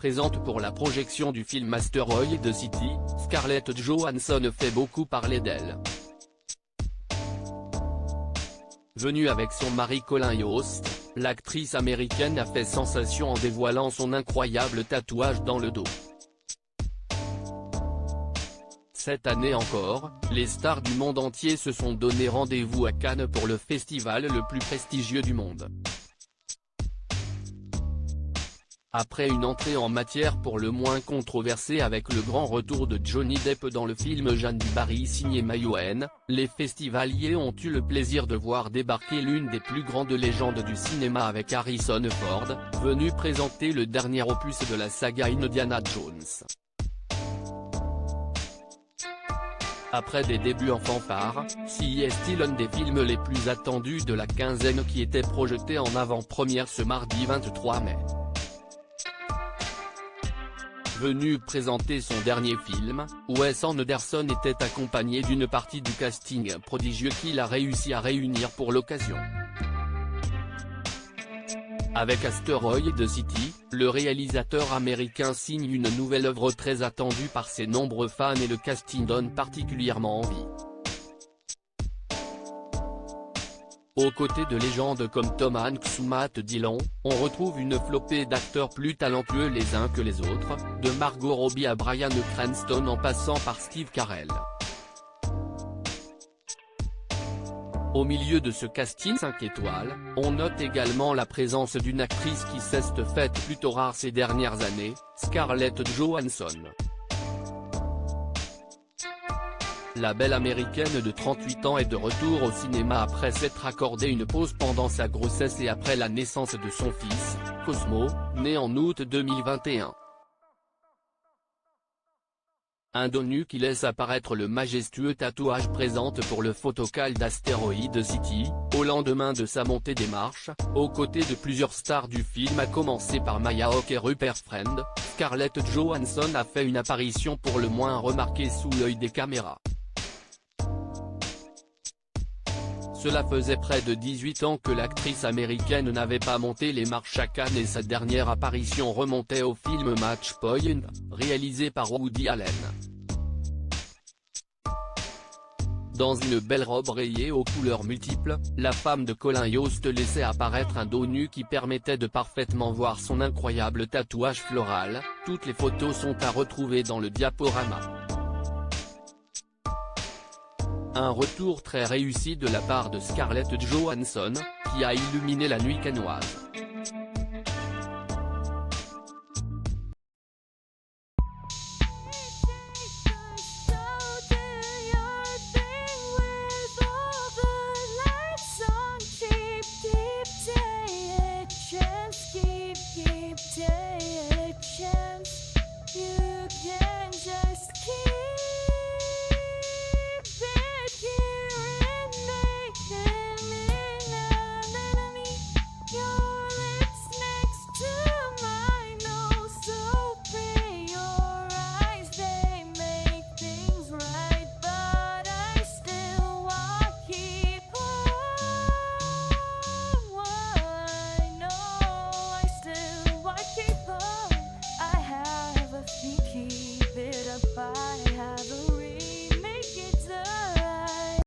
présente pour la projection du film Asteroid City, Scarlett Johansson fait beaucoup parler d'elle. Venue avec son mari Colin Yost, l'actrice américaine a fait sensation en dévoilant son incroyable tatouage dans le dos. Cette année encore, les stars du monde entier se sont donné rendez-vous à Cannes pour le festival le plus prestigieux du monde. Après une entrée en matière pour le moins controversée avec le grand retour de Johnny Depp dans le film Jeanne du Barry signé Mayouen, les festivaliers ont eu le plaisir de voir débarquer l'une des plus grandes légendes du cinéma avec Harrison Ford, venu présenter le dernier opus de la saga Indiana Jones. Après des débuts en fanfare, est-il un des films les plus attendus de la quinzaine qui était projeté en avant-première ce mardi 23 mai. Venu présenter son dernier film, Wes Anderson était accompagné d'une partie du casting prodigieux qu'il a réussi à réunir pour l'occasion. Avec Asteroid City, le réalisateur américain signe une nouvelle œuvre très attendue par ses nombreux fans et le casting donne particulièrement envie. Aux côtés de légendes comme Tom Hanks ou Matt Dillon, on retrouve une flopée d'acteurs plus talentueux les uns que les autres, de Margot Robbie à Bryan Cranston en passant par Steve Carell. Au milieu de ce casting 5 étoiles, on note également la présence d'une actrice qui s'est faite plutôt rare ces dernières années, Scarlett Johansson. La belle américaine de 38 ans est de retour au cinéma après s'être accordé une pause pendant sa grossesse et après la naissance de son fils, Cosmo, né en août 2021. Un dos nu qui laisse apparaître le majestueux tatouage présente pour le photocall d'Asteroid City, au lendemain de sa montée des marches, aux côtés de plusieurs stars du film à commencer par Maya Hawke et Rupert Friend, Scarlett Johansson a fait une apparition pour le moins remarquée sous l'œil des caméras. Cela faisait près de 18 ans que l'actrice américaine n'avait pas monté les marches à Cannes et sa dernière apparition remontait au film Match Point, réalisé par Woody Allen. Dans une belle robe rayée aux couleurs multiples, la femme de Colin Yost laissait apparaître un dos nu qui permettait de parfaitement voir son incroyable tatouage floral. Toutes les photos sont à retrouver dans le diaporama. Un retour très réussi de la part de Scarlett Johansson, qui a illuminé la nuit cannoise.